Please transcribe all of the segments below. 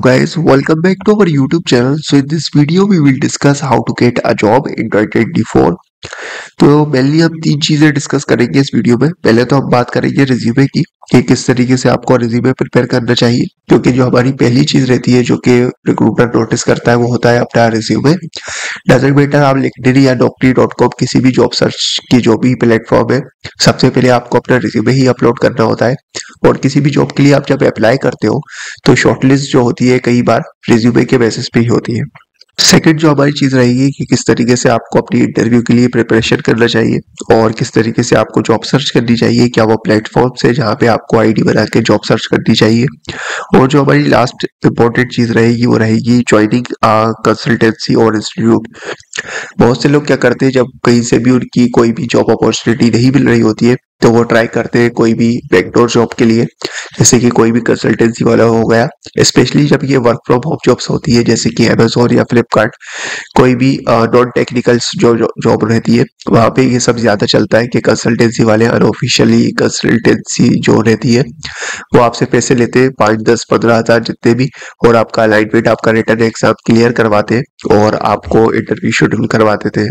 guys, welcome back to our YouTube channel. So in this video we will discuss how to get a job in 2024. तो mainly हम तीन चीजें discuss करेंगे इस video में। पहले तो हम बात करेंगे रिज्यूमे की कि किस तरीके से आपको रिज्यूमे प्रिपेयर करना चाहिए, क्योंकि जो हमारी पहली चीज रहती है जो कि रिक्रूटर नोटिस करता है वो होता है अपना रिज्यूमे। डजंट मैटर आप लिंक्डइन या naukri.com किसी भी जॉब सर्च की जो भी प्लेटफॉर्म है, सबसे पहले आपको अपना रिज्यूमे ही अपलोड करना होता है। और किसी भी जॉब के लिए आप जब अप्लाई करते हो तो शॉर्टलिस्ट जो होती है कई बार रिज्यूमे के बेसिस पे ही होती है। सेकंड जो हमारी चीज रहेगी कि किस तरीके से आपको अपनी इंटरव्यू के लिए प्रिपरेशन करना चाहिए और किस तरीके से आपको जॉब सर्च करनी चाहिए, क्या वो प्लेटफॉर्म से जहाँ पे आपको आईडी बना के जॉब सर्च करनी चाहिए। और जो हमारी लास्ट इंपॉर्टेंट चीज रहेगी वो रहेगी ज्वाइनिंग कंसल्टेंसी और इंस्टीट्यूट। बहुत से लोग क्या करते हैं, जब कहीं से भी उनकी कोई भी जॉब अपॉर्चुनिटी नहीं मिल रही होती है तो वो ट्राई करते हैं कोई भी बैकडोर जॉब के लिए, जैसे कि कोई भी कंसल्टेंसी वाला हो गया। स्पेशली जब ये वर्क फ्रॉम होम जॉब्स होती है जैसे कि अमेजोन या फ्लिपकार्ट, कोई भी नॉन टेक्निकल्स जो जॉब रहती है वहाँ पे ये सब ज्यादा चलता है कि कंसल्टेंसी वाले अनऑफिशियली कंसल्टेंसी जो रहती है वो आपसे पैसे लेते हैं 5, 10, 15 हज़ार जितने भी, और आपका अलाइनमेंट आपका रिटर्न एग्जाम क्लियर करवाते हैं और आपको इंटरव्यू शेड्यूल करवा देते हैं।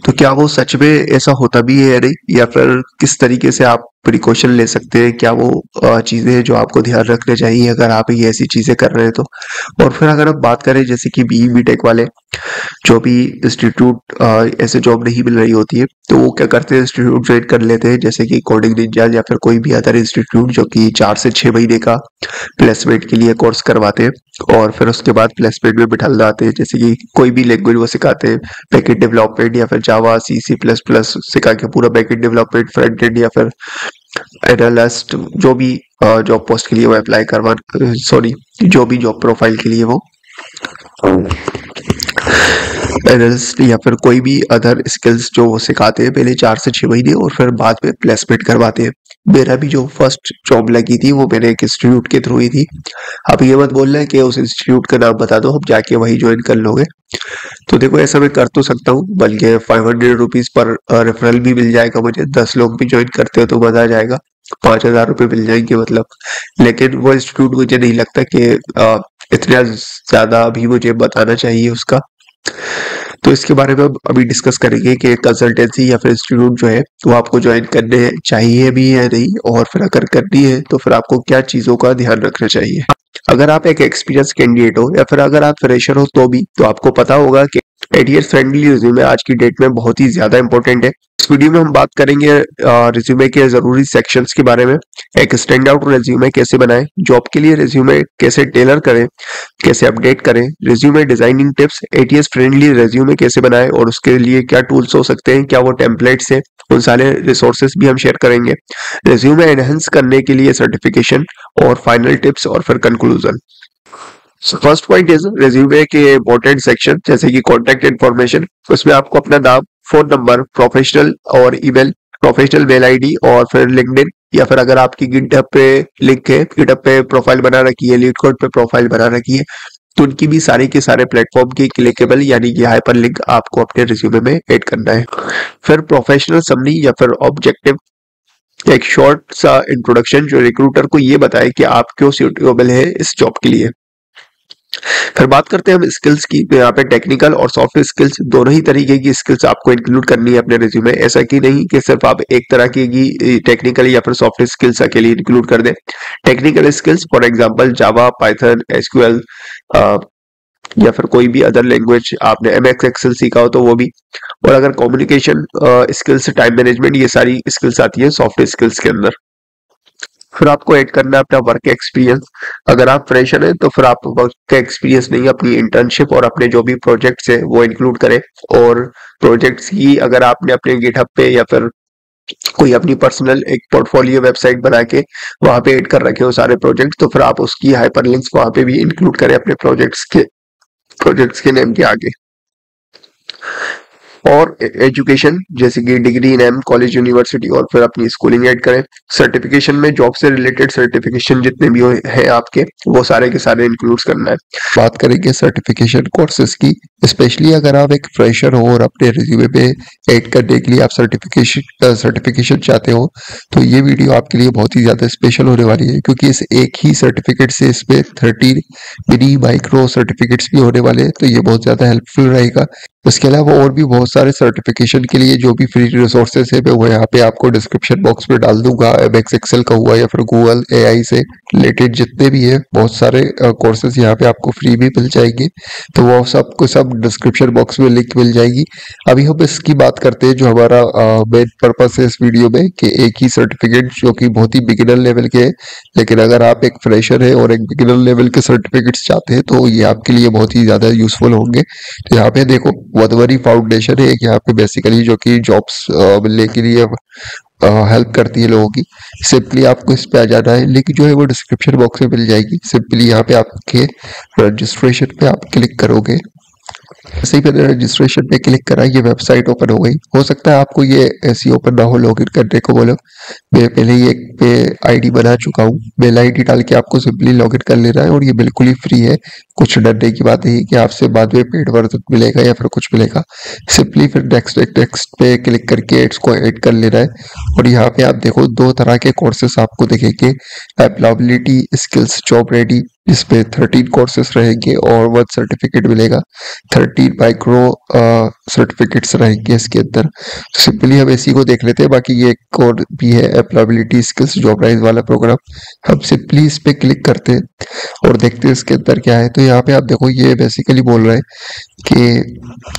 तो क्या वो सच में ऐसा होता भी है या नहीं, या फिर किस तरीके से आप प्रिकॉशन ले सकते हैं, क्या वो चीजें हैं जो आपको ध्यान रखने चाहिए अगर आप ये ऐसी चीजें कर रहे हैं तो। और फिर अगर हम बात करें जैसे कि बीई बीटेक वाले जो भी इंस्टीट्यूट ऐसे जॉब नहीं मिल रही होती है तो वो क्या करते हैं, इंस्टीट्यूट ज्वाइन कर लेते हैं जैसे कि कोडिंग निंजा या फिर कोई भी अदर इंस्टीट्यूट जो कि 4 से 6 महीने का प्लेसमेंट के लिए कोर्स करवाते हैं और फिर उसके बाद प्लेसमेंट में बिठा लाते हैं। जैसे कि कोई भी लैंग्वेज वो सिखाते हैं, बैकएंड डेवलपमेंट या फिर जावा C++ सिखा के पूरा बैकएंड डेवलपमेंट, फ्रंट एंड या फिर एनालिस्ट, जो भी जॉब पोस्ट के लिए वो अप्लाई करवा, सॉरी जो भी जॉब प्रोफाइल के लिए वो एनालिस्ट या फिर कोई भी अदर स्किल्स जो वो सिखाते हैं पहले 4 से 6 महीने और फिर बाद में प्लेसमेंट करवाते हैं। मेरा भी जो फर्स्ट जॉब लगी थी वो मैंने एक इंस्टीट्यूट के थ्रू ही थी। अब ये मत बोलना है कि उस इंस्टीट्यूट का नाम बता दो, हम जाके वही ज्वाइन कर लोगे। तो देखो ऐसा मैं कर तो सकता हूँ, बल्कि 500 रुपीज पर रेफरल भी मिल जाएगा मुझे। 10 लोग भी ज्वाइन करते हो तो मजा आ जाएगा, 5,000 रुपये मिल जाएंगे मतलब। लेकिन वो इंस्टीट्यूट मुझे नहीं लगता कि इतना ज्यादा अभी मुझे बताना चाहिए उसका। तो इसके बारे में हम अभी डिस्कस करेंगे कि कंसल्टेंसी या फिर इंस्टीट्यूट जो है वो आपको ज्वाइन करने चाहिए भी है नहीं, और फिर अगर करनी है तो फिर आपको क्या चीजों का ध्यान रखना चाहिए। अगर आप एक एक्सपीरियंस कैंडिडेट हो या फिर अगर आप फ्रेशर हो तो भी, तो आपको पता होगा कि एटीएस फ्रेंडली रिज्यूमे आज की डेट में बहुत ही ज्यादा इंपॉर्टेंट है। इस वीडियो में हम बात करेंगे रिज्यूमे के जरूरी सेक्शंस के बारे में, एक स्टैंड आउट रिज्यूमे कैसे बनाएं, जॉब के लिए रिज्यूमे कैसे टेलर करें, कैसे अपडेट करें, resume designing tips, ATS friendly resume कैसे बनाएं और उसके लिए क्या टूल्स हो सकते हैं, क्या वो टेम्पलेट्स है, उन सारे रिसोर्सेस भी हम शेयर करेंगे। रिज्यूमे एनहेंस करने के लिए सर्टिफिकेशन और फाइनल टिप्स और फिर conclusion. First point is resume के इंपॉर्टेंट सेक्शन जैसे कि कॉन्टैक्ट इन्फॉर्मेशन। उसमें आपको अपना नाम, फोन नंबर, प्रोफेशनल और ईमेल, प्रोफेशनल मेल आईडी और फिर लिंक्डइन, या फिर अगर आपकी गिटहब पे लिंक है, गिटहब पे प्रोफाइल बना रखी है, लीडकोड पे प्रोफाइल बना रखी है, तो उनकी भी सारे के सारे प्लेटफॉर्म की क्लिकेबल यानी कि हाइपर लिंक आपको अपने रिज्यूमे में ऐड करना है। फिर प्रोफेशनल समरी या फिर ऑब्जेक्टिव, एक शॉर्ट सा इंट्रोडक्शन जो रिक्रूटर को ये बताए कि आप क्यों सूटेबल है इस जॉब के लिए। फिर बात करते हैं हम स्किल्स की, तो यहाँ पे टेक्निकल और सॉफ्ट स्किल्स दोनों ही तरीके की स्किल्स आपको इंक्लूड करनी है अपने रिज्यूमे। ऐसा कि नहीं कि सिर्फ आप एक तरह की टेक्निकल या फिर सॉफ्ट स्किल्स अकेले इंक्लूड कर दें। Technical skills for example Java, Python, SQL या फिर कोई भी अदर लैंग्वेज, आपने एमएस एक्सेल सीखा हो तो वो भी। और अगर कम्युनिकेशन स्किल्स, टाइम मैनेजमेंट, ये सारी स्किल्स आती है सॉफ्ट स्किल्स के अंदर। फिर आपको ऐड करना है अपना वर्क एक्सपीरियंस। अगर आप फ्रेशर हैं तो फिर आप वर्क का एक्सपीरियंस नहीं, अपनी इंटर्नशिप और अपने जो भी प्रोजेक्ट्स है वो इंक्लूड करें। और प्रोजेक्ट्स की अगर आपने अपने गिटहब पे या फिर कोई अपनी पर्सनल एक पोर्टफोलियो वेबसाइट बना के वहां पे ऐड कर रखे हो सारे प्रोजेक्ट, तो फिर आप उसकी हाइपरलिंक्स वहां पे भी इंक्लूड करें अपने प्रोजेक्ट्स के नेम के आगे। और एजुकेशन जैसे कि डिग्री, नेम, कॉलेज, यूनिवर्सिटी और फिर अपनी स्कूलिंग ऐड करें। सर्टिफिकेशन में जॉब से रिलेटेड सर्टिफिकेशन जितने भी हैं आपके, वो सारे के सारे इंक्लूड करना है। बात करेंगे सर्टिफिकेशन कोर्सेज की, स्पेशली अगर आप एक फ्रेशर हो और अपने रिज्यूमे पे ऐड करने के लिए आप सर्टिफिकेशन चाहते हो, तो ये वीडियो आपके लिए बहुत ही ज़्यादा स्पेशल होने वाली है, क्योंकि इस एक ही सर्टिफिकेट से इसमें 30 मिनी माइक्रो सर्टिफिकेट्स भी होने वाले हैं, तो ये बहुत ज़्यादा हेल्पफुल रहेगा। इसके अलावा और भी बहुत सारे सर्टिफिकेशन के लिए जो भी फ्री रिसोर्सेज है मैं वो यहाँ पे आपको डिस्क्रिप्शन बॉक्स में डाल दूंगा। एमएक्स एक्सेल का हुआ या फिर गूगल एआई से रिलेटेड जितने भी है बहुत सारे कोर्सेज यहाँ पे आपको फ्री भी मिल जाएंगे, तो वो सबको सब डिस्क्रिप्शन बॉक्स में लिंक मिल जाएगी। अभी हम इसकी बात करते हैं जो हमारा मेन पर्पस है इस वीडियो में, कि एक ही सर्टिफिकेट जो कि बहुत ही बिगिनर लेवल के है, लेकिन अगर आप एक फ्रेशर है और एक बिगिनर लेवल के सर्टिफिकेट्स चाहते हैं तो ये आपके लिए बहुत ही ज़्यादा यूजफुल होंगे। तो यहाँ पे देखो वदवरी फाउंडेशन है एक यहाँ पे बेसिकली, जो कि जॉब्स मिलने के लिए हेल्प करती है लोगों की। सिंपली आपको इस पे आ जाना है, लिंक जो है वो डिस्क्रिप्शन बॉक्स में मिल जाएगी। सिंपली यहाँ पे आपके रजिस्ट्रेशन पे आप क्लिक करोगे, जैसे ही मैंने रजिस्ट्रेशन पे क्लिक करा ये वेबसाइट ओपन हो गई। हो सकता है आपको ये ऐसी ओपन ना हो, लॉगिन करने को बोलो। मैं पहले ही एक पे आईडी बना चुका हूँ, मेल आईडी डाल के आपको सिंपली लॉगिन कर लेना है और ये बिल्कुल ही फ्री है। कुछ डरने की बात नहीं कि आपसे बाद में पेड वर्जन मिलेगा या फिर कुछ मिलेगा। सिंपली फिर नेक्स्ट नेक्स्ट पे क्लिक करके इसको ऐड कर लेना है। और यहाँ पे आप देखो दो तरह के कोर्सेस आपको दिखेंगे, एप्लाबिलिटी स्किल्स जॉब रेडी, इसपे 13 कोर्सेस रहेंगे और 1 सर्टिफिकेट मिलेगा। 13 माइक्रो सर्टिफिकेट्स रहेंगे इसके अंदर। सिंपली हम इसी को देख लेते हैं। बाकी ये एक और भी है एप्लाबिलिटी स्किल्स जॉब राइज वाला प्रोग्राम, हम सिंपली इस पे क्लिक करते हैं और देखते हैं इसके अंदर क्या है। तो यहाँ पे आप देखो ये बेसिकली बोल रहे हैं कि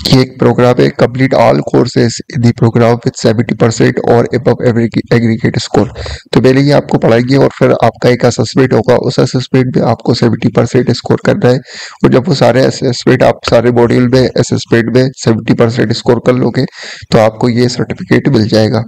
ये एक प्रोग्राम है, complete all courses in the programme with 70% और अबव एग्रीगेट स्कोर। तो पहले ये आपको पढ़ाएंगे और फिर आपका एक असेसमेंट होगा, उस असेसमेंट में आपको 70% स्कोर करना है। और जब वो सारे असेसमेंट आप सारे मॉड्यूल में असेसमेंट में 70% स्कोर कर लोगे तो आपको ये सर्टिफिकेट मिल जाएगा।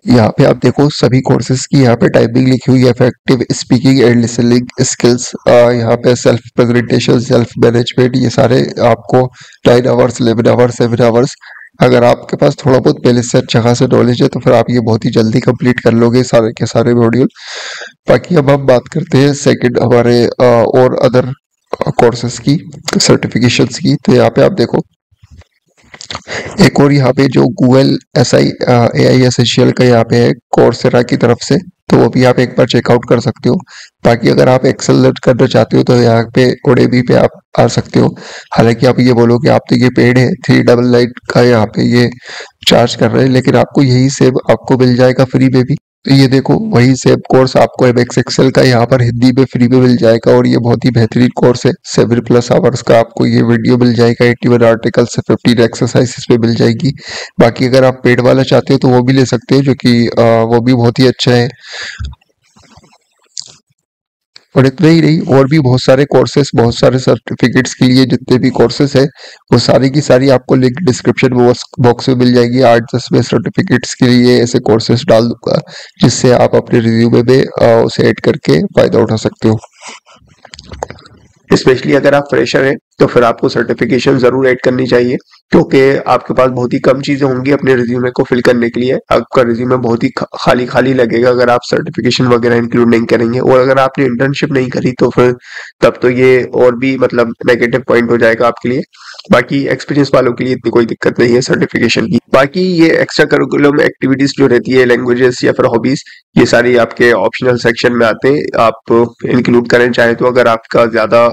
यहाँ पे आप देखो सभी कोर्सेज की यहाँ पे टाइपिंग लिखी हुई है, effective speaking and listening skills, यहाँ पे सेल्फ प्रेजेंटेशन, सेल्फ मैनेजमेंट, ये सारे आपको 9 आवर्स, 11 आवर्स, 7 आवर्स। अगर आपके पास थोड़ा बहुत पहले से अच्छा खासा नॉलेज है तो फिर आप ये बहुत ही जल्दी कंप्लीट कर लोगे सारे के सारे मॉड्यूल। बाकी अब हम बात करते हैं सेकंड हमारे और अदर कोर्सेज की, सर्टिफिकेशंस की। तो यहाँ पे आप देखो एक और यहाँ पे जो गूगल AI एसेंशियल का यहाँ पे है कोर्सेरा की तरफ से, तो वो भी आप एक बार चेकआउट कर सकते हो। बाकी अगर आप एक्सेल लर्न करना चाहते हो तो यहाँ पे ओडेबी पे आप आ सकते हो। हालांकि आप ये बोलो कि आप तो ये पेड है, 399 का यहाँ पे ये चार्ज कर रहे हैं, लेकिन आपको यही सेम आपको मिल जाएगा फ्री में भी। तो ये देखो वही सेम कोर्स आपको एमएक्स एक्सेल का यहाँ पर हिंदी में फ्री में मिल जाएगा और ये बहुत ही बेहतरीन कोर्स है। 7+ आवर्स का आपको ये वीडियो मिल जाएगा, 81 आर्टिकल से 15 एक्सरसाइज पे मिल जाएगी। बाकी अगर आप पेड वाला चाहते हो तो वो भी ले सकते हो, जो कि वो भी बहुत ही अच्छा है। और इतना ही नहीं, और भी बहुत सारे कोर्सेस, बहुत सारे सर्टिफिकेट्स के लिए जितने भी कोर्सेस है वो सारी की सारी आपको लिंक डिस्क्रिप्शन बॉक्स में मिल जाएगी। 8-10 में सर्टिफिकेट्स के लिए ऐसे कोर्सेस डाल दूंगा जिससे आप अपने रिज्यूमे में उसे ऐड करके फायदा उठा सकते हो। स्पेशली अगर आप फ्रेशर हैं तो फिर आपको सर्टिफिकेशन जरूर ऐड करनी चाहिए, क्योंकि आपके पास बहुत ही कम चीजें होंगी अपने रिज्यूमे को फिल करने के लिए। आपका रिज्यूमे बहुत ही खाली खाली लगेगा अगर आप सर्टिफिकेशन वगैरह इंक्लूड नहीं करेंगे। और अगर आपने इंटर्नशिप नहीं करी तो फिर तब तो ये और भी मतलब नेगेटिव पॉइंट हो जाएगा आपके लिए। बाकी एक्सपीरियंस वालों के लिए इतनी कोई दिक्कत नहीं है सर्टिफिकेशन की। बाकी ये एक्स्ट्रा करिकुलम एक्टिविटीज जो रहती है, लैंग्वेजेस या फिर हॉबीज, ये सारी आपके ऑप्शनल सेक्शन में आते हैं, आप इंक्लूड करें चाहे तो। अगर आपका ज्यादा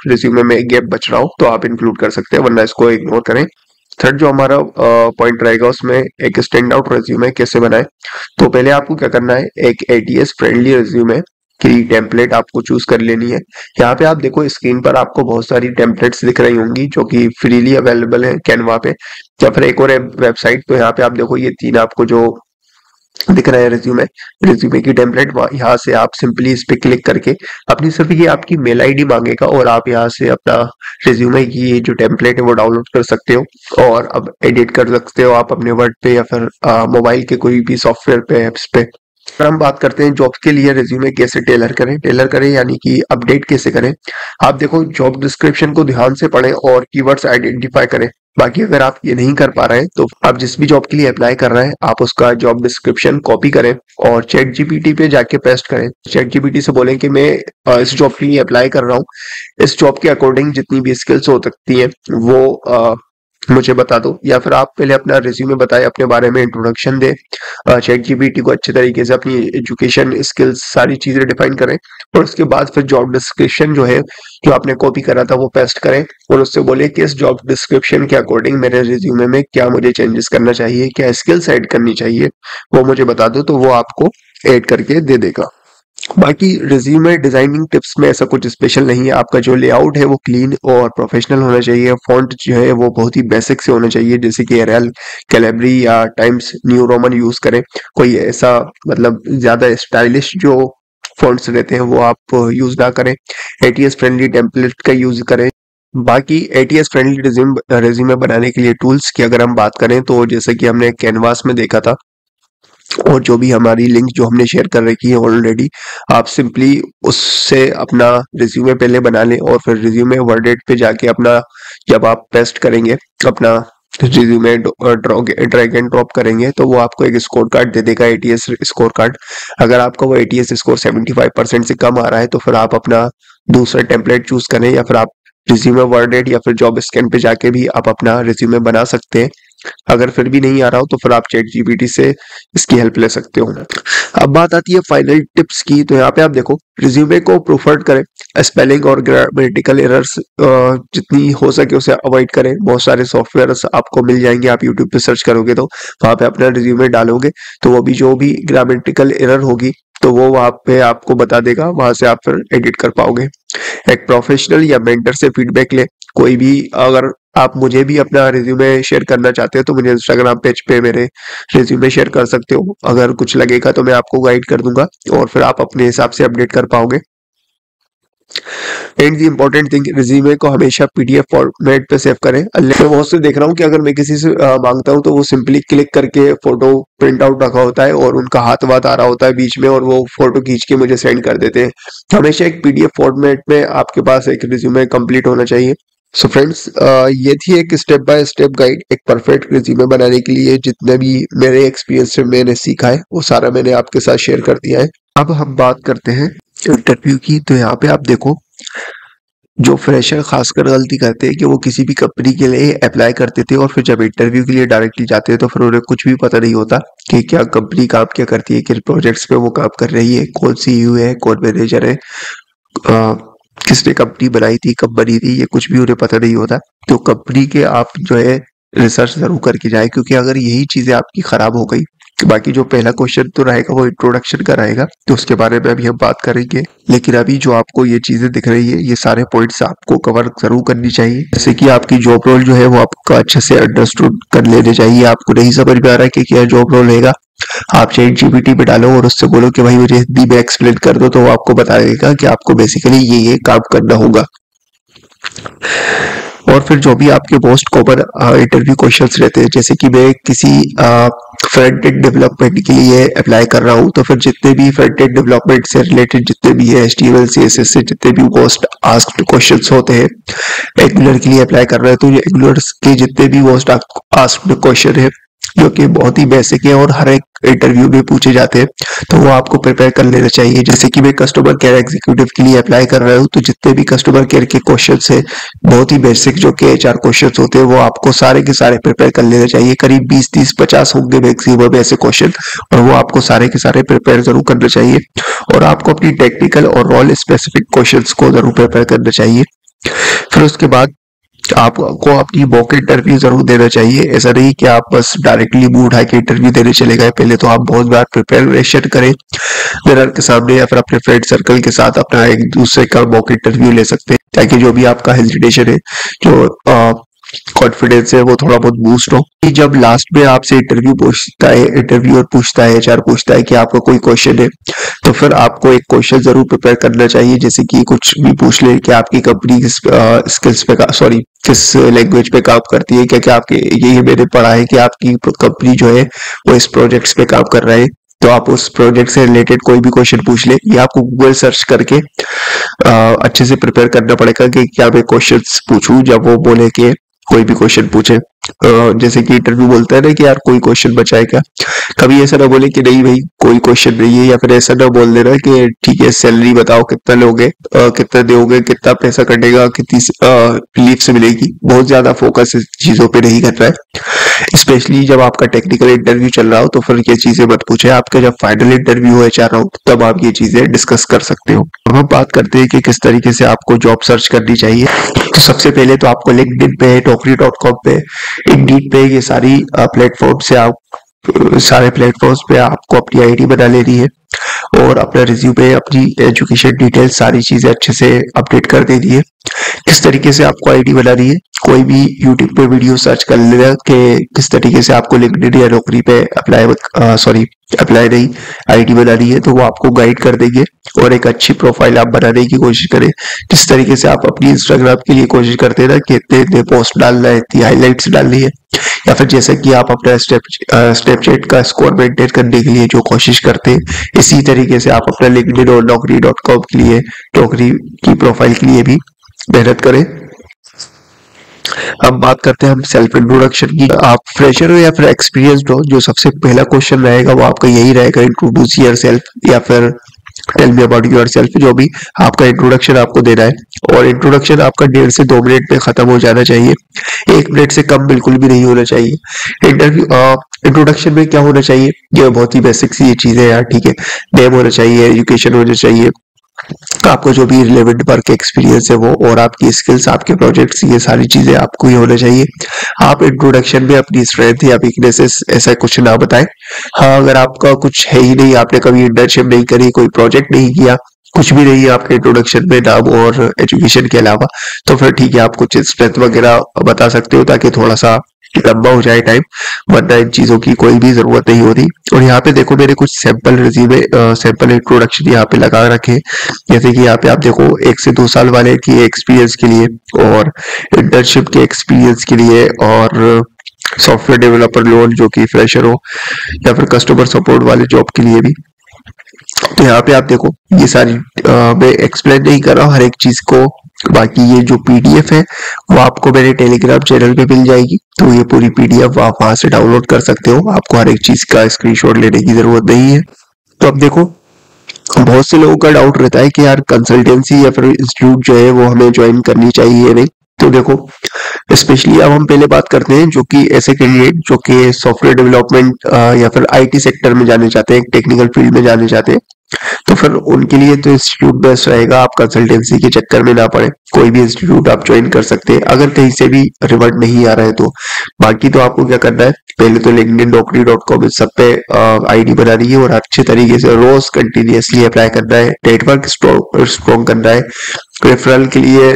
रिज्यूमे में गैप बच रहा हो तो आप इंक्लूड कर सकते हैं, वरना इसको इग्नोर करें। थर्ड जो हमारा पॉइंट रहेगा उसमें एक स्टैंड आउट रिज्यूमे कैसे बनाए। तो पहले आपको क्या करना है, एक एटीएस फ्रेंडली रिज्यूमे की टेम्पलेट आपको चूज कर लेनी है। यहाँ पे आप देखो स्क्रीन पर आपको बहुत सारी टेम्पलेट्स दिख रही होंगी जो कि फ्रीली अवेलेबल है कैनवा पे या फिर एक और वेबसाइट। तो यहाँ पे आप देखो ये 3 आपको जो दिख रहा है रिज्यूमे की टेम्पलेट, यहाँ से आप सिंपली इस पे क्लिक करके अपनी सिर्फ ये आपकी मेल आईडी मांगेगा और आप यहाँ से अपना रिज्यूमे की जो टेम्पलेट है वो डाउनलोड कर सकते हो और अब एडिट कर सकते हो आप अपने वर्ड पे या फिर मोबाइल के कोई भी सॉफ्टवेयर पे, ऐप्स पे। अगर हम बात करते हैं जॉब के लिए रिज्यूमे कैसे टेलर करें यानी कि अपडेट कैसे करें। आप देखो, जॉब डिस्क्रिप्शन को ध्यान से पढ़ें और कीवर्ड्स आइडेंटिफाई करें। बाकी अगर आप ये नहीं कर पा रहे हैं तो आप जिस भी जॉब के लिए अप्लाई कर रहे हैं आप उसका जॉब डिस्क्रिप्शन कॉपी करें और चैट जीपीटी पे जाके पेस्ट करें। चैट जीपीटी से बोलें कि मैं इस जॉब के लिए अप्लाई कर रहा हूँ, इस जॉब के अकॉर्डिंग जितनी भी स्किल्स हो सकती हैं वो मुझे बता दो। या फिर आप पहले अपना रिज्यूमे बताएं, अपने बारे में इंट्रोडक्शन दें, चैट जीपीटी को अच्छे तरीके से अपनी एजुकेशन स्किल्स सारी चीजें डिफाइन करें और उसके बाद फिर जॉब डिस्क्रिप्शन जो है जो आपने कॉपी करा था वो पेस्ट करें और उससे बोले कि इस जॉब डिस्क्रिप्शन के अकॉर्डिंग मेरे रिज्यूमे में क्या मुझे चेंजेस करना चाहिए, क्या स्किल्स ऐड करनी चाहिए वो मुझे बता दो, तो वो आपको ऐड करके दे देगा। बाकी रिज्यूमे डिजाइनिंग टिप्स में ऐसा कुछ स्पेशल नहीं है। आपका जो लेआउट है वो क्लीन और प्रोफेशनल होना चाहिए। फॉन्ट जो है वो बहुत ही बेसिक से होना चाहिए, जैसे कि एरियल, कैलिब्री या टाइम्स न्यू रोमन यूज करें। कोई ऐसा मतलब ज्यादा स्टाइलिश जो फॉन्ट्स रहते हैं वो आप यूज ना करें। एटीएस फ्रेंडली टेम्पलेट का यूज करें। बाकी एटीएस फ्रेंडली रिज्यूमे बनाने के लिए टूल्स की अगर हम बात करें तो जैसे कि हमने कैनवास में देखा था और जो भी हमारी लिंक जो हमने शेयर कर रखी है ऑलरेडी, आप सिंपली उससे अपना रिज्यूमे पहले बना लें और फिर रिज्यूमे वर्डेट पे जाके अपना जब आप पेस्ट करेंगे अपना रिज्यूमे ड्रैग एंड ड्रॉप करेंगे तो वो आपको एक स्कोर कार्ड दे देगा, एटीएस स्कोर कार्ड। अगर आपका वो एटीएस स्कोर 75% से कम आ रहा है तो फिर आप अपना दूसरा टेम्पलेट चूज करें या फिर आप रिज्यूमे वर्डेट या फिर जॉब स्कैन पे जाके भी आप अपना रिज्यूमे बना सकते हैं। अगर फिर भी नहीं आ रहा हो तो फिर आप चैट जीपीटी से इसकी हेल्प ले सकते हो। अब बात आती है फाइनल टिप्स की, तो यहाँ पे आप देखो, रिज्यूमे को प्रूफर्ड करें, स्पेलिंग और ग्रामेटिकल एरर्स जितनी हो सके उसे अवॉइड करें। बहुत सारे सॉफ्टवेयर्स आपको मिल जाएंगे, आप यूट्यूब पे सर्च करोगे तो वहां पे अपना रिज्यूमे डालोगे तो वो भी जो भी ग्रामेटिकल एरर होगी तो वो वहां पे आपको बता देगा, वहां से आप फिर एडिट कर पाओगे। एक प्रोफेशनल या मेंटर से फीडबैक ले। कोई भी अगर आप मुझे भी अपना रिज्यूमे शेयर करना चाहते हो तो मुझे इंस्टाग्राम पेज पे मेरे रिज्यूमे शेयर कर सकते हो। अगर कुछ लगेगा तो मैं आपको गाइड कर दूंगा और फिर आप अपने हिसाब से अपडेट कर पाओगे। And the important thing, resume को हमेशा पीडीएफ फॉर्मेट पे सेव करें। मैं बहुत से देख रहा हूँ कि अगर मैं किसी से मांगता हूँ तो वो सिंपली क्लिक करके फोटो प्रिंट आउट रखा होता है और उनका हाथ वाथ आ रहा होता है बीच में और वो फोटो खींच के मुझे सेंड कर देते हैं। हमेशा एक पीडीएफ फॉर्मेट में आपके पास एक रिज्यूमे कंप्लीट होना चाहिए। सो फ्रेंड्स, ये थी एक स्टेप बाय स्टेप गाइड एक परफेक्ट रिज्यूमे बनाने के लिए। जितने भी मेरे एक्सपीरियंस से मैंने सीखा है वो सारा मैंने आपके साथ शेयर कर दिया है। अब हम बात करते हैं इंटरव्यू की। तो यहाँ पे आप देखो, जो फ्रेशर खासकर गलती करते हैं कि वो किसी भी कंपनी के लिए अप्लाई करते थे और फिर जब इंटरव्यू के लिए डायरेक्टली जाते हैं तो फिर उन्हें कुछ भी पता नहीं होता कि क्या कंपनी काम क्या करती है, किन प्रोजेक्ट्स पे वो काम कर रही है, कौन सीईओ है, कौन मैनेजर है, किसने कंपनी बनाई थी, कब बनी थी, ये कुछ भी उन्हें पता नहीं होता। तो कंपनी के आप जो है रिसर्च जरूर करके जाए, क्योंकि अगर यही चीजें आपकी खराब हो गई, बाकी जो पहला क्वेश्चन तो रहेगा वो इंट्रोडक्शन का रहेगा तो उसके बारे में अभी हम बात करेंगे। लेकिन अभी जो आपको ये चीजें दिख रही है ये सारे पॉइंट्स आपको कवर जरूर करनी चाहिए, जैसे कि आपकी जॉब रोल जो है वो आपको अच्छे से अंडरस्टूड कर लेने चाहिए। आपको नहीं समझ में आ रहा है कि क्या जॉब रोल रहेगा, आप चैट जीपीटी पे डालो और उससे बोलो कि भाई मुझे हिंदी में एक्सप्लेन कर दो, तो वो आपको बता देगा कि आपको बेसिकली ये काम करना होगा। और फिर जो भी आपके मोस्ट कॉमन इंटरव्यू क्वेश्चंस रहते हैं, जैसे कि मैं किसी फ्रंट एंड डेवलपमेंट के लिए अप्लाई कर रहा हूँ तो फिर जितने भी फ्रंट एंड डेवलपमेंट से रिलेटेड जितने भी है HTML CSS से जितने भी मोस्ट आस्क्ड क्वेश्चंस होते हैं, एंगुलर के लिए अप्लाई कर रहे हैं तो ये एंगुलर के जितने भी मोस्ट आस्क्ड क्वेश्चन है जो कि बहुत ही बेसिक है और हर एक इंटरव्यू में पूछे जाते हैं, तो वो आपको प्रिपेयर कर लेना चाहिए। जैसे कि मैं कस्टमर केयर एग्जीक्यूटिव के लिए अप्लाई कर रहा हूँ तो जितने भी कस्टमर केयर के क्वेश्चंस है बहुत ही बेसिक जो कि HR क्वेश्चंस होते हैं वो आपको सारे के सारे प्रिपेयर कर लेना चाहिए। करीब 20, 30, 50 होंगे मैक्सिमम ऐसे क्वेश्चन और वो आपको सारे के सारे प्रिपेयर जरूर करना चाहिए और आपको अपनी टेक्निकल और रोल स्पेसिफिक क्वेश्चंस को जरूर प्रिपेयर करना चाहिए। फिर उसके बाद आपको अपनी मॉक इंटरव्यू जरूर देना चाहिए। ऐसा नहीं कि आप बस डायरेक्टली मुंह उठा के इंटरव्यू देने चले गए, पहले तो आप बहुत बार प्रिपरेशन करें मिरर के सामने या फिर अपने फ्रेंड सर्कल के साथ अपना एक दूसरे का मॉक इंटरव्यू ले सकते हैं, ताकि जो भी आपका हेजिटेशन है, जो कॉन्फिडेंस है वो थोड़ा बहुत बूस्ट हो। जब लास्ट में आपसे इंटरव्यूअर पूछता है HR पूछता है कि आपका कोई क्वेश्चन है तो फिर आपको एक क्वेश्चन जरूर प्रिपेयर करना चाहिए, जैसे कि कुछ भी पूछ ले कि आपकी कंपनी किस स्किल्स पे किस लैंग्वेज पे काम करती है, क्या क्या आपके ये मैंने पढ़ा है कि आपकी कंपनी जो है वो इस प्रोजेक्ट्स पे काम कर रहा है, तो आप उस प्रोजेक्ट से रिलेटेड कोई भी क्वेश्चन पूछ ले, या आपको गूगल सर्च करके अच्छे से प्रिपेयर करना पड़ेगा कि क्या मैं क्वेश्चंस पूछूं जब वो बोले कि कोई भी क्वेश्चन पूछे। जैसे कि इंटरव्यू बोलता है ना कि यार कोई क्वेश्चन बचा है क्या, कभी ऐसा ना बोले कि नहीं भाई कोई क्वेश्चन नहीं है, या फिर ऐसा ना बोल देना कि ठीक है सैलरी बताओ कितना लोगे, कितना दोगे, कितना पैसा कटेगा, कितनी लीव से मिलेगी। बहुत ज्यादा फोकस इस चीजों पे नहीं करना है, स्पेशली जब आपका टेक्निकल इंटरव्यू चल रहा हो तो फिर ये चीजें मत पूछे। आपका जब फाइनल इंटरव्यू हो HR राउंड तब आप ये चीजें डिस्कस कर सकते हो। अब हम बात करते हैं कि किस तरीके से आपको जॉब सर्च करनी चाहिए। तो सबसे पहले तो आपको लिंक्डइन पे, naukri.com पे, इंडीड पे, ये सारी प्लेटफॉर्म से आप सारे प्लेटफॉर्म्स पे आपको अपनी आईडी बना लेनी है और अपना रिज्यूमे, अपनी एजुकेशन डिटेल, सारी चीजें अच्छे से अपडेट कर देनी है। किस तरीके से आपको आईडी बनानी है, कोई भी यूट्यूब पे वीडियो सर्च कर लेना कि किस तरीके से आपको लिंक्डइन या नौकरी पे अप्लाई नहीं, आईडी बनानी है, तो वो आपको गाइड कर देंगे। और एक अच्छी प्रोफाइल आप बनाने की कोशिश करें। जिस तरीके से आप अपनी इंस्टाग्राम के लिए कोशिश करते हैं ना कि इतने इतने पोस्ट डालना है, इतनी हाईलाइट्स डालनी है, या फिर जैसे कि आप अपना स्नैपचैट का स्कोर मेंटेन करने के लिए जो कोशिश करते हैं, इसी तरीके से आप अपना लिंक्डइन और naukri.com के लिए, नौकरी की प्रोफाइल के लिए भी मेहनत करें। अब बात करते हैं हम सेल्फ इंट्रोडक्शन की। आप फ्रेशर हो या फिर एक्सपीरियंस्ड हो, जो सबसे पहला क्वेश्चन रहेगा वो आपका यही रहेगा, इंट्रोड्यूस योरसेल्फ या फिर टेल मी अबाउट योरसेल्फ, जो भी आपका इंट्रोडक्शन आपको देना है। और इंट्रोडक्शन आपका 1.5 से 2 मिनट में खत्म हो जाना चाहिए, 1 मिनट से कम बिल्कुल भी नहीं होना चाहिए। इंट्रोडक्शन में क्या होना चाहिए, ये बहुत ही बेसिक सी ये चीजें यार, ठीक है। नेम होना चाहिए, एजुकेशन होना चाहिए, आपको जो भी रिलेवेंट वर्क एक्सपीरियंस है वो, और आपकी स्किल्स, आपके प्रोजेक्ट्स, ये सारी चीजें आपको ही होना चाहिए। आप इंट्रोडक्शन में अपनी स्ट्रेंथ या वीकनेसेस ऐसा कुछ ना बताएं। हाँ, अगर आपका कुछ है ही नहीं, आपने कभी इंटर्नशिप नहीं करी, कोई प्रोजेक्ट नहीं किया, कुछ भी नहीं है आपके इंट्रोडक्शन में नाम और एजुकेशन के अलावा, तो फिर ठीक है, आप कुछ स्ट्रेंथ वगैरह बता सकते हो ताकि थोड़ा सा लंबा हो जाए टाइम, वरना इन चीजों की कोई भी जरूरत नहीं होती। और यहाँ पे देखो मैंने कुछ सैंपल रिज्यूमे, सैंपल इंट्रोडक्शन यहाँ पे लगा रखे हैं। जैसे कि यहाँ पे आप देखो 1 से 2 साल वाले की एक्सपीरियंस के लिए, और इंटर्नशिप के एक्सपीरियंस के लिए, और सॉफ्टवेयर डेवलपर लोन जो कि फ्रेशर हो, या फिर कस्टमर सपोर्ट वाले जॉब के लिए भी। तो यहाँ पे आप देखो ये सारी मैं एक्सप्लेन नहीं कर रहा हूँ हर एक चीज को, बाकी ये जो PDF है वो आपको मेरे टेलीग्राम चैनल पे मिल जाएगी, तो ये पूरी PDF आप वहां से डाउनलोड कर सकते हो, आपको हर एक चीज का स्क्रीनशॉट लेने की जरूरत नहीं है। तो अब देखो बहुत से लोगों का डाउट रहता है कि यार कंसल्टेंसी या फिर इंस्टीट्यूट जो है वो हमें ज्वाइन करनी चाहिए या नहीं। तो देखो स्पेशली अब हम पहले बात करते हैं जो कि ऐसे कैंडिडेट जो कि सॉफ्टवेयर डेवलपमेंट या फिर IT सेक्टर में जाने चाहते हैं, टेक्निकल फील्ड में जाने चाहते हैं, तो फिर उनके लिए तो इंस्टीट्यूट बेस्ट रहेगा। आप कंसल्टेंसी के चक्कर में ना पड़े, कोई भी इंस्टीट्यूट आप ज्वाइन कर सकते हैं अगर कहीं से भी रिवर्ट नहीं आ रहा है तो। बाकी तो आपको क्या करना है, पहले तो लिंक्डइन, naukri.com इस सब पे आईडी बनानी है और अच्छे तरीके से रोज कंटिन्यूअसली अप्लाई करना है, नेटवर्क स्ट्रॉन्ग करना है, रेफरल के लिए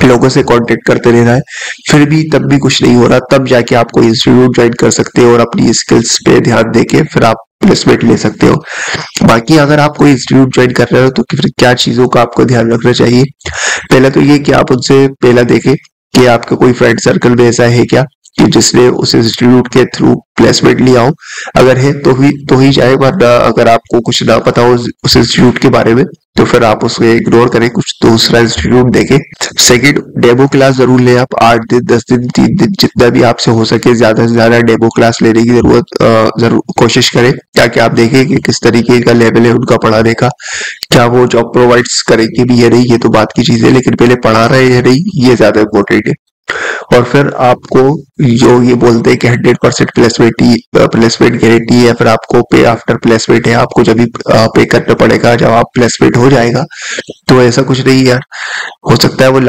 लोगों से कांटेक्ट करते रहना है। फिर भी तब भी कुछ नहीं हो रहा, तब जाके आप कोई इंस्टीट्यूट ज्वाइन कर सकते हो और अपनी स्किल्स पे ध्यान देके फिर आप प्लेसमेंट ले सकते हो। बाकी अगर आप कोई इंस्टीट्यूट ज्वाइन कर रहे हो तो फिर क्या चीजों का आपको ध्यान रखना चाहिए। पहला तो ये कि आप उनसे पहला देखें कि आपका कोई फ्रेंड सर्कल में ऐसा है क्या कि जिसने उस इंस्टीट्यूट के थ्रू प्लेसमेंट लिया हो, अगर है तो ही जाए, वरना अगर आपको कुछ ना पता हो उस इंस्टीट्यूट के बारे में तो फिर आप उसको इग्नोर करें, कुछ दूसरा इंस्टीट्यूट देखें। सेकंड, डेमो क्लास जरूर लें आप, 8 दिन 10 दिन 3 दिन जितना भी आपसे हो सके ज्यादा से ज्यादा डेमो क्लास लेने की जरूर कोशिश करें, ताकि आप देखें कि किस तरीके का लेवल है उनका पढ़ाने का, क्या वो जॉब प्रोवाइड्स करेंगे भी या नहीं, ये तो बात की चीज है, लेकिन पहले पढ़ा रहे हैं या नहीं ये ज्यादा इम्पोर्टेंट है। और फिर आपको जो ये बोलते हैं कि 100% प्लेसमेंट गारंटी है, या फिर आपको पे आफ्टर प्लेसमेंट है, आपको जब भी पे करना पड़ेगा जब आप प्लेसमेंट हो जाएगा, तो ऐसा कुछ नहीं यार। हो सकता है वो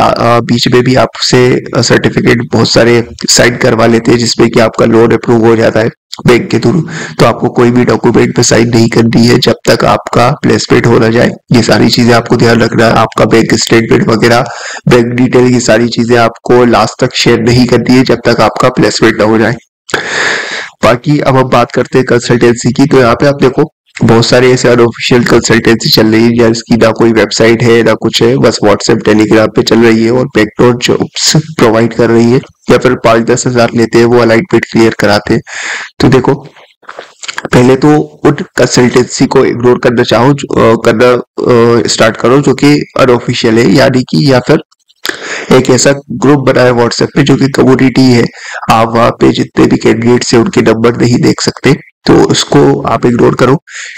बीच में भी आपसे सर्टिफिकेट बहुत सारे साइन करवा लेते हैं जिसमें कि आपका लोन अप्रूव हो जाता है बैंक के थ्रू, तो आपको कोई भी डॉक्यूमेंट पे साइन नहीं करनी है जब तक आपका प्लेसमेंट हो ना जाए। ये सारी चीजें आपको ध्यान रखना है। आपका बैंक स्टेटमेंट वगैरह, बैंक डिटेल, ये सारी चीजें आपको लास्ट तक शेयर नहीं करनी है जब तक आपका प्लेसमेंट ना हो जाए। बाकी अब हम बात करते हैं कंसल्टेंसी की। तो यहाँ पे आप देखो बहुत सारे ऐसे अनऑफिशियल कंसल्टेंसी चल रही है जिसकी ना कोई वेबसाइट है ना कुछ है, बस व्हाट्सएप टेलीग्राम पे चल रही है और बैकडोर जॉब्स प्रोवाइड कर रही है, या फिर 5-10 हजार लेते हैं, वो अलाइनमेंट क्लियर कराते हैं। तो देखो पहले तो उन कंसल्टेंसी को इग्नोर करना चाहो करना स्टार्ट करो जो कि अनऑफिशियल है, यानी कि या फिर एक ऐसा ग्रुप बनाए व्हाट्सएप पे जो कि कम्युनिटी है। आप वहां पे जितने भी कैंडिडेट्स हैं उनके नंबर नहीं देख सकते, तो उसको आप इग्नोर करो,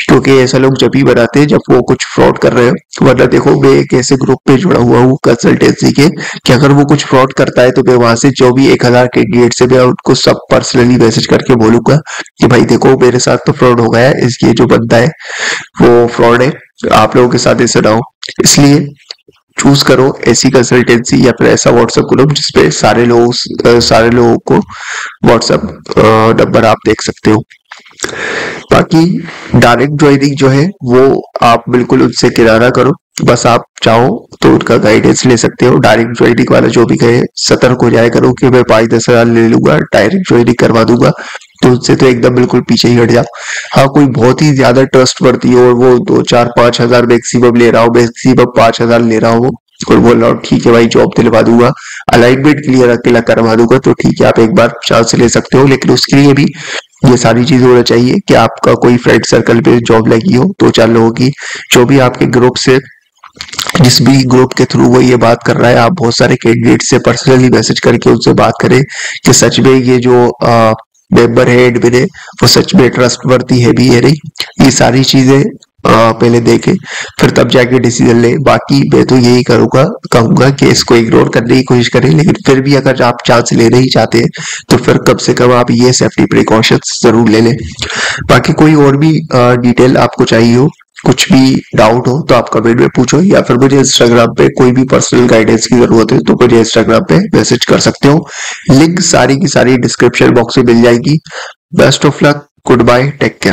क्योंकि ऐसा लोग जब ही बनाते हैं जब वो कुछ फ्रॉड कर रहे हो। वरना देखो, मैं एक ऐसे ग्रुप पे जुड़ा हुआ हूँ कंसल्टेंसी के, कि अगर वो कुछ फ्रॉड करता है तो मैं वहां से जो भी 1000 कैंडिडेट से मैं उनको सब पर्सनली मैसेज करके बोलूंगा कि भाई देखो, मेरे साथ तो फ्रॉड हो गया है, इसलिए जो बंदा है वो फ्रॉड है, आप लोगों के साथ ऐसा ना हो। इसलिए चूज करो ऐसी कंसल्टेंसी या फिर ऐसा व्हाट्सएप ग्रुप जिसपे सारे लोगों को व्हाट्सएप नंबर आप देख सकते हो। बाकी डायरेक्ट ज्वाइनिंग जो है वो आप बिल्कुल उनसे किराना करो। बस आप चाहो तो उनका गाइडेंस ले सकते हो। डायरेक्ट ज्वाइनिंग वाला जो भी कहे, सतर्क हो जाया करो कि मैं 5-10 हजार ले लूंगा, डायरेक्ट ज्वाइनिंग करवा दूंगा, तो उनसे तो एकदम बिल्कुल पीछे ही हट जाओ। हाँ, कोई बहुत ही ज्यादा ट्रस्ट वर्दी हो और वो 2, 4, 5 हजार मैक्सिमम ले रहा हो, मैक्सिमम 5 हजार ले रहा हो, और बोल रहा हो ठीक है भाई जॉब दिलवा दूंगा, अलाइनमेंट क्लियर अकेला करवा दूंगा, तो ठीक है, आप एक बार चांस ले सकते हो। लेकिन उसके लिए भी ये सारी चीजें होना चाहिए कि आपका कोई फ्रेंड सर्कल पे जॉब लगी हो, 2-4 लोगों की, जो भी आपके ग्रुप से, जिस भी ग्रुप के थ्रू वो ये बात कर रहा है, आप बहुत सारे कैंडिडेट से पर्सनली मैसेज करके उनसे बात करें कि सच में ये जो मेंबर है, एडमिन है, वो सच में ट्रस्टवर्दी है भी है नहीं। ये सारी चीजें पहले देखें, फिर तब जाके डिसीजन ले। बाकी मैं तो यही कहूंगा कि इसको इग्नोर करने की कोशिश करें, लेकिन फिर भी अगर आप चांस लेना ही चाहते हैं तो फिर कम से कम आप ये सेफ्टी प्रिकॉशंस जरूर ले लें। बाकी कोई और भी डिटेल आपको चाहिए हो, कुछ भी डाउट हो, तो आप कमेंट में पूछो, या फिर मुझे इंस्टाग्राम पे कोई भी पर्सनल गाइडेंस की जरूरत है तो मुझे इंस्टाग्राम पे मैसेज कर सकते हो। लिंक सारी की सारी डिस्क्रिप्शन बॉक्स में मिल जाएगी। Best of luck, good bye, take care.